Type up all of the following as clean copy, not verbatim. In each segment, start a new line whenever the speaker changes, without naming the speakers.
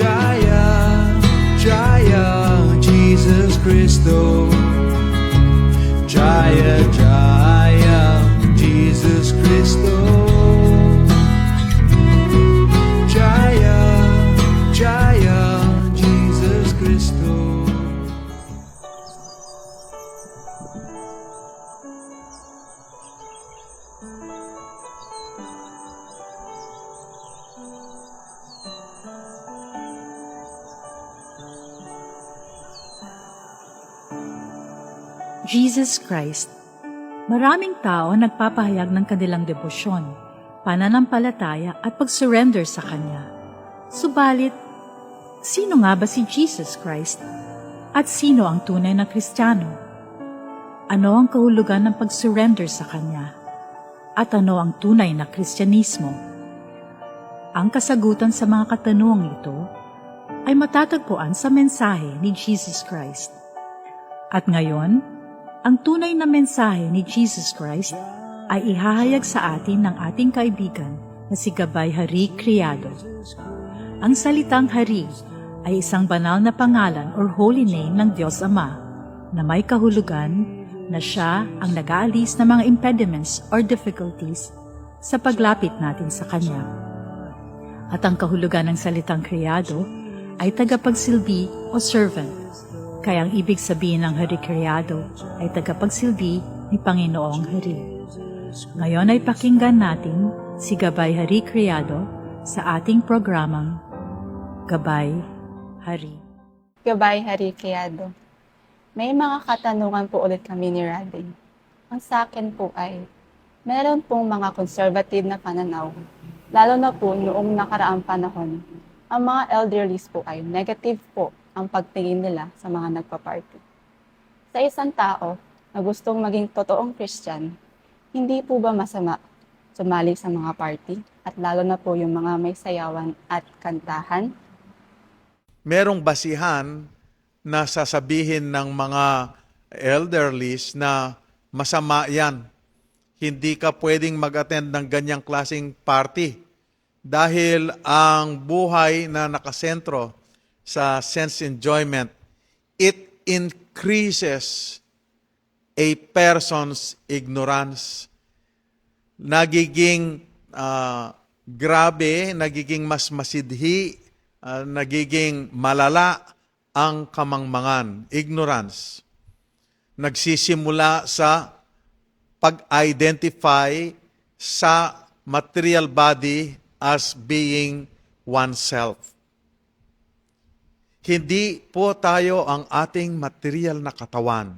Jaya, Jaya, Jesus Christo. Jaya, Jaya, Jesus Christo. Jaya, Jaya, Jesus Christo.
Jesus Christ. Maraming tao nagpapahayag ng kanilang debosyon, pananampalataya at pag-surrender sa Kanya. Subalit, sino nga ba si Jesus Christ? At sino ang tunay na Kristiyano? Ano ang kahulugan ng pag-surrender sa Kanya? At ano ang tunay na Kristyanismo? Ang kasagutan sa mga katanungang ito ay matatagpuan sa mensahe ni Jesus Christ. At ngayon, ang tunay na mensahe ni Jesus Christ ay ihahayag sa atin ng ating kaibigan na si Gabay Hari Criado. Ang salitang Hari ay isang banal na pangalan or holy name ng Diyos Ama na may kahulugan na siya ang nag-aalis ng mga impediments or difficulties sa paglapit natin sa Kanya. At ang kahulugan ng salitang Criado ay tagapagsilbi o servant. Kaya ang ibig sabihin ng Hari Criado ay tagapagsilbi ni Panginoong Hari. Ngayon ay pakinggan natin si Gabay Hari Criado sa ating programang Gabay Hari.
Gabay Hari Criado. May mga katanungan po ulit kami ni Rading. Ang sa akin po ay, meron pong mga conservative na pananaw, lalo na po noong nakaraang panahon. Ang mga elderlies po ay negative po ang pagtingin nila sa mga nagpa-party. Sa isang tao na gustong maging totoong Christian, hindi po ba masama sumali sa mga party at lalo na po yung mga may sayawan at kantahan?
Merong basihan na sasabihin ng mga elderlies na masama yan. Hindi ka pwedeng mag-attend ng ganyang klaseng party dahil ang buhay na nakasentro sa sense enjoyment, it increases a person's ignorance. Nagiging grabe, nagiging mas masidhi, nagiging malala ang kamangmangan, ignorance. Nagsisimula sa pag-identify sa material body as being oneself. Hindi po tayo ang ating material na katawan.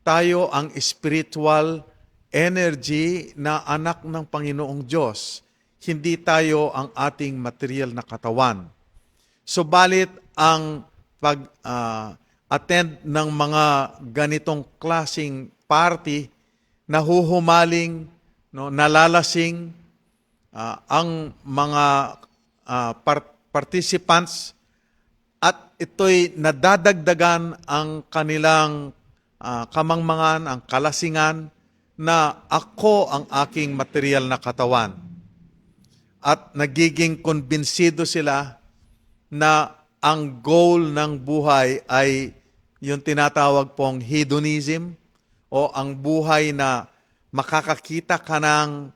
Tayo ang spiritual energy na anak ng Panginoong Diyos. Hindi tayo ang ating material na katawan. Subalit ang pag-attend ng mga ganitong klasing party, nahuhumaling, nalalasing ang mga participants at ito'y nadadagdagan ang kanilang kamangmangan, ang kalasingan na ako ang aking material na katawan. At nagiging konbinsido sila na ang goal ng buhay ay yung tinatawag pong hedonism o ang buhay na makakakita ka ng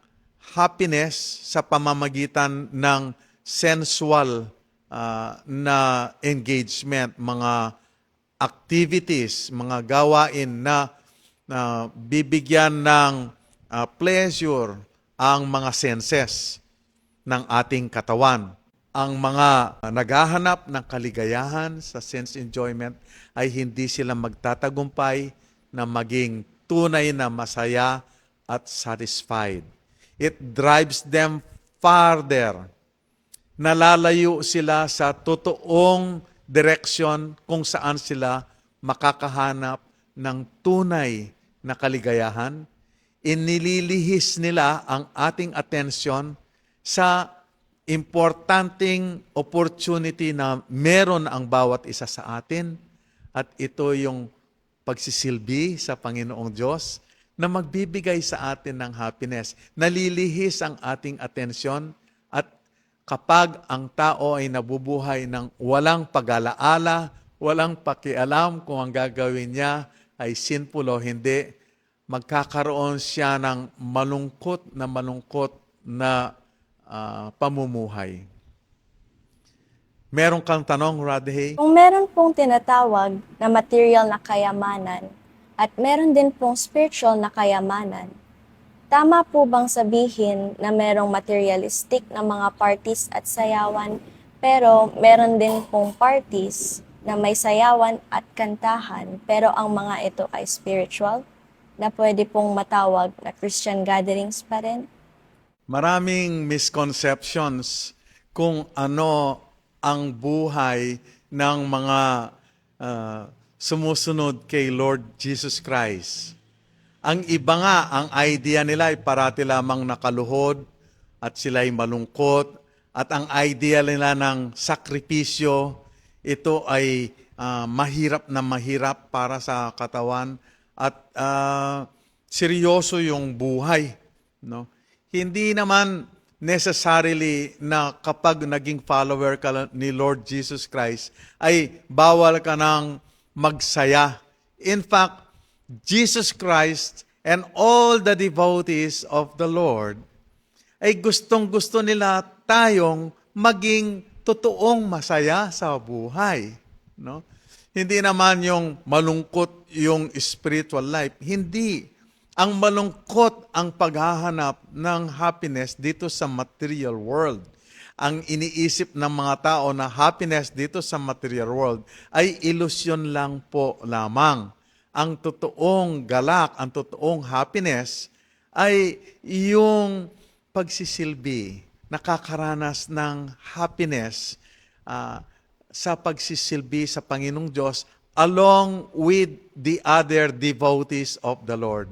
happiness sa pamamagitan ng sensual na engagement, mga activities, mga gawain na bibigyan ng pleasure ang mga senses ng ating katawan. Ang mga naghahanap ng kaligayahan sa sense enjoyment ay hindi sila magtatagumpay na maging tunay na masaya at satisfied. It drives them farther. Nalalayo sila sa totoong direksyon kung saan sila makakahanap ng tunay na kaligayahan. Inililihis nila ang ating atensyon sa importanteng opportunity na meron ang bawat isa sa atin at ito yung pagsisilbi sa Panginoong Diyos na magbibigay sa atin ng happiness. Nalilihis ang ating atensyon at kapag ang tao ay nabubuhay ng walang pag-alaala, walang pakialam kung ang gagawin niya ay sinful o hindi, magkakaroon siya ng malungkot na pamumuhay. Meron kang tanong, Radhe?
Kung meron pong tinatawag na material na kayamanan at meron din pong spiritual na kayamanan, tama po bang sabihin na merong materialistic na mga parties at sayawan, pero meron din pong parties na may sayawan at kantahan, pero ang mga ito ay spiritual, na pwede pong matawag na Christian gatherings pa rin?
Maraming misconceptions kung ano ang buhay ng mga sumusunod kay Lord Jesus Christ. Ang iba nga, ang idea nila ay parati lamang nakaluhod at sila'y malungkot, at ang idea nila ng sakripisyo, ito ay mahirap na mahirap para sa katawan at seryoso yung buhay. No? Hindi naman necessarily na kapag naging follower ka ni Lord Jesus Christ, ay bawal ka nang magsaya. In fact, Jesus Christ and all the devotees of the Lord ay gustong-gusto nila tayong maging totoong masaya sa buhay. No? Hindi naman yung malungkot yung spiritual life. Hindi. Ang malungkot ang paghahanap ng happiness dito sa material world. Ang iniisip ng mga tao na happiness dito sa material world ay ilusyon lang po lamang. Ang totoong galak, ang totoong happiness ay yung pagsisilbi, nakakaranas ng happiness sa pagsisilbi sa Panginoong Diyos along with the other devotees of the Lord.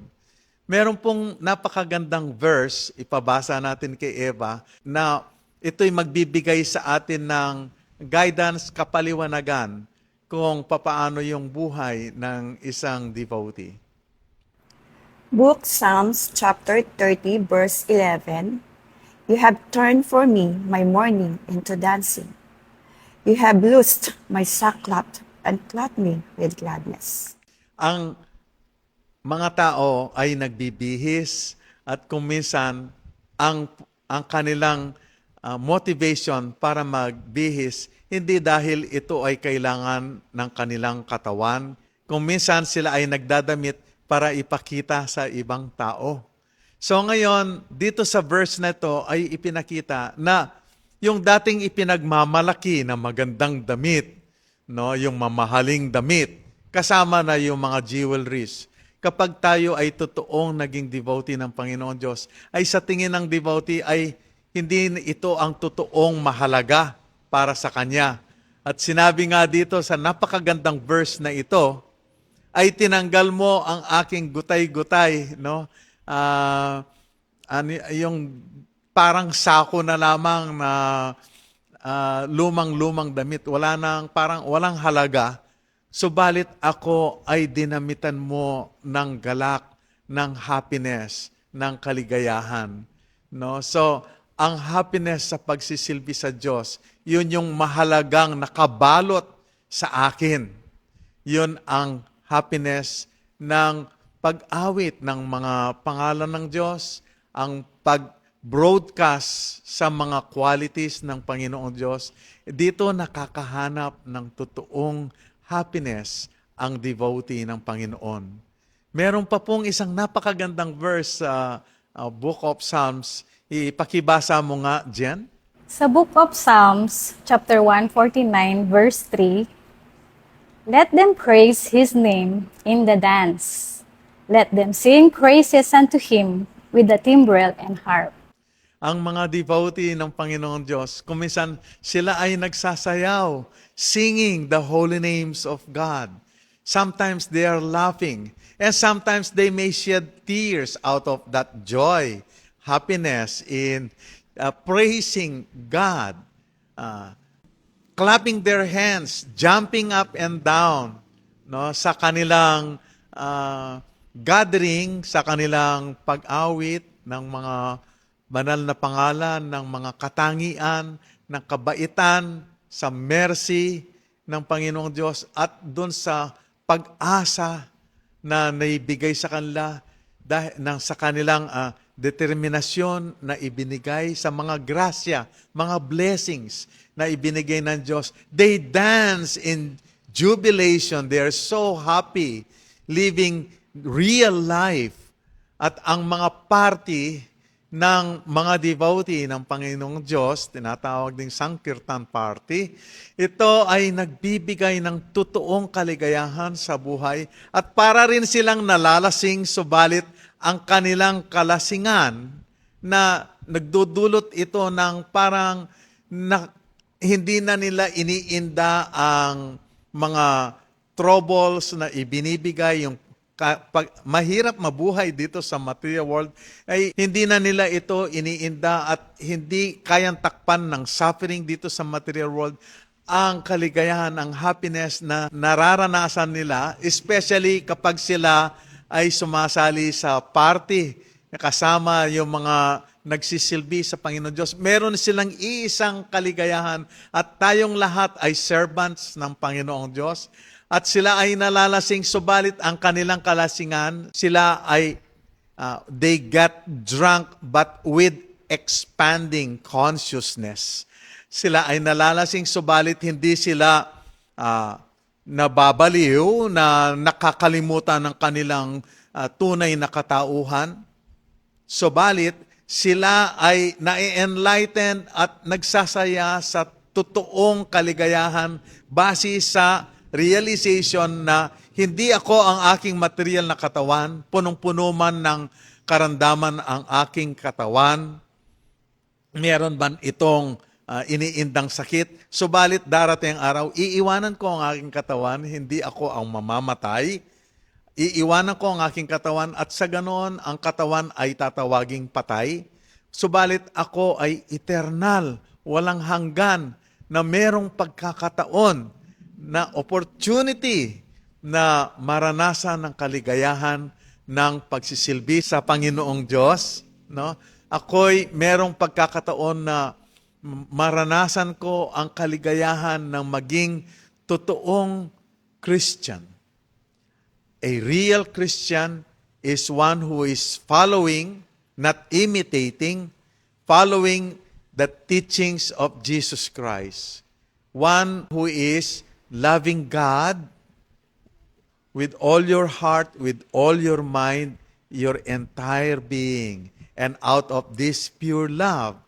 Meron pong napakagandang verse, ipabasa natin kay Eva, na ito'y magbibigay sa atin ng guidance, kapaliwanagan kung papaano yung buhay ng isang devotee.
Book Psalms chapter 30 verse 11. You have turned for me my mourning into dancing. You have loosed my sackcloth and clothed me with gladness.
Ang mga tao ay nagbibihis at kung minsan ang kanilang motivation para magbihis hindi dahil ito ay kailangan ng kanilang katawan. Kung minsan sila ay nagdadamit para ipakita sa ibang tao. So ngayon, dito sa verse na ito ay ipinakita na yung dating ipinagmamalaki na magandang damit, no, yung mamahaling damit, kasama na yung mga jewelries. Kapag tayo ay totoong naging devotee ng Panginoon Diyos, ay sa tingin ng devotee ay hindi ito ang totoong mahalaga para sa Kanya. At sinabi nga dito sa napakagandang verse na ito, ay tinanggal mo ang aking gutay-gutay, no? Yung parang sako na lamang na lumang-lumang damit, parang walang halaga. Subalit ako ay dinamitan mo ng galak, ng happiness, ng kaligayahan. No? So, ang happiness sa pagsisilbi sa Diyos, yun yung mahalagang nakabalot sa akin. Yun ang happiness ng pag-awit ng mga pangalan ng Diyos, ang pag-broadcast sa mga qualities ng Panginoong Diyos. Dito nakakahanap ng totoong happiness ang devotee ng Panginoon. Meron pa pong isang napakagandang verse sa Book of Psalms. Ipakibasa mo nga, Jen.
Sa Book of Psalms, chapter 149, verse 3, let them praise His name in the dance. Let them sing praises unto Him with the timbrel and harp.
Ang mga devotee ng Panginoong Diyos, kung minsan sila ay nagsasayaw, singing the holy names of God. Sometimes they are laughing, and sometimes they may shed tears out of that joy, happiness in praising God, clapping their hands, jumping up and down, no, sa kanilang gathering, sa kanilang pag-awit ng mga banal na pangalan, ng mga katangian, ng kabaitan, sa mercy ng Panginoong Diyos at doon sa pag-asa na naibigay sa kanila dahil sa kanilang determinasyon na ibinigay sa mga grasya, mga blessings na ibinigay ng Diyos. They dance in jubilation. They are so happy living real life. At ang mga party ng mga devotee ng Panginoong Diyos, tinatawag ding Sankirtan Party, ito ay nagbibigay ng totoong kaligayahan sa buhay at para rin silang nalalasing, subalit ang kanilang kalasingan na nagdudulot ito ng parang hindi na nila iniinda ang mga troubles na ibinibigay, yung mahirap mabuhay dito sa material world, ay hindi na nila ito iniinda at hindi kayang takpan ng suffering dito sa material world ang kaligayahan, ang happiness na nararanasan nila, especially kapag sila ay sumasali sa party kasama yung mga nagsisilbi sa Panginoon Diyos. Meron silang iisang kaligayahan at tayong lahat ay servants ng Panginoong Diyos. At sila ay nalalasing, subalit ang kanilang kalasingan, sila ay, they get drunk but with expanding consciousness. Sila ay nalalasing, subalit hindi sila nababaliw, na nakakalimutan ng kanilang tunay na katauhan. Subalit, sila ay na-enlighten at nagsasaya sa totoong kaligayahan base sa realization na hindi ako ang aking material na katawan, punong-puno man ng karamdaman ang aking katawan, meron man itong iniindang sakit, subalit darating ang araw, iiwanan ko ang aking katawan, hindi ako ang mamamatay, iiwanan ko ang aking katawan at sa ganoon ang katawan ay tatawaging patay, subalit ako ay eternal, walang hanggan, na merong pagkakataon na opportunity na maranasan ng kaligayahan ng pagsisilbi sa Panginoong Diyos. No? Ako'y merong pagkakataon na maranasan ko ang kaligayahan ng maging totoong Christian. A real Christian is one who is following, not imitating, following the teachings of Jesus Christ. One who is loving God with all your heart, with all your mind, your entire being. And out of this pure love,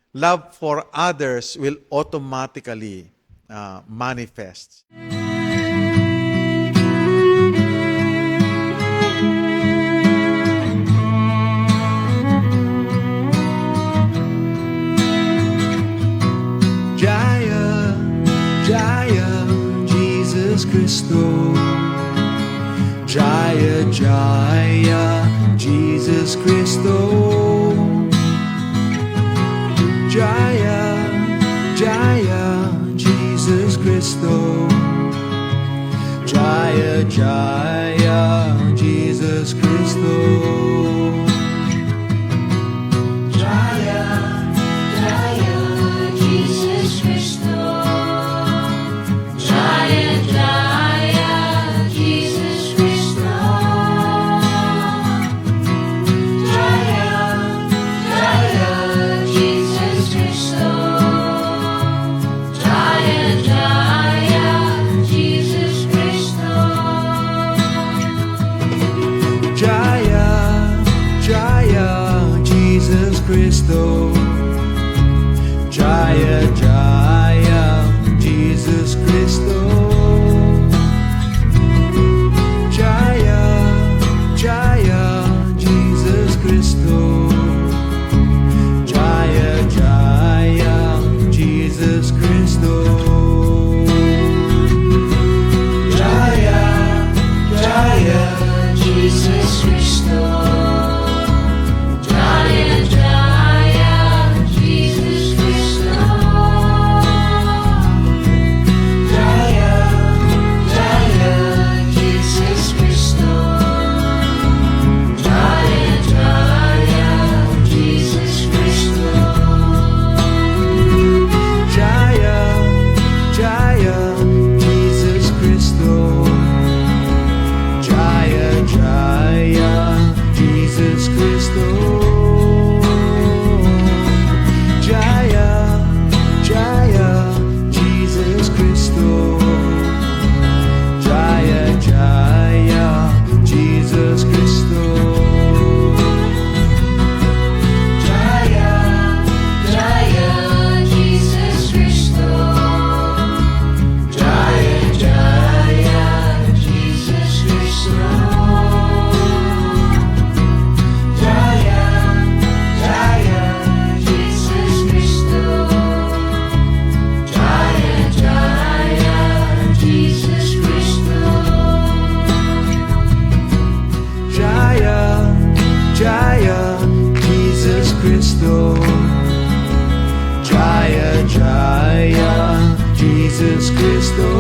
love for others will automatically manifest.
Jaya, Jaya, Jesus Christo. Jaya, Jaya, Jesus Christo. Jaya, Jaya, Jesus Christo. Jaya, Jaya, Jesus Christo. Jaya, Jaya, Jesus Christo. Jaya, Jaya, Jesus Christo. Jaya, Jaya, Jesus Christo. Jaya, Jaya, Jesus Christo. Jaya, Jaya, Jesus Christo. Jaya, Jaya, Jesus Christo. Jaya, Jaya, Jesus Christo. Jaya, Jaya, Jesus Christo. Jaya, Jaya, Jesus Christo. Jaya, Jaya, Jesus Christo. Jaya, Jaya, Jesus Christo. Jaya, Jaya, Jesus Christo. Cristo.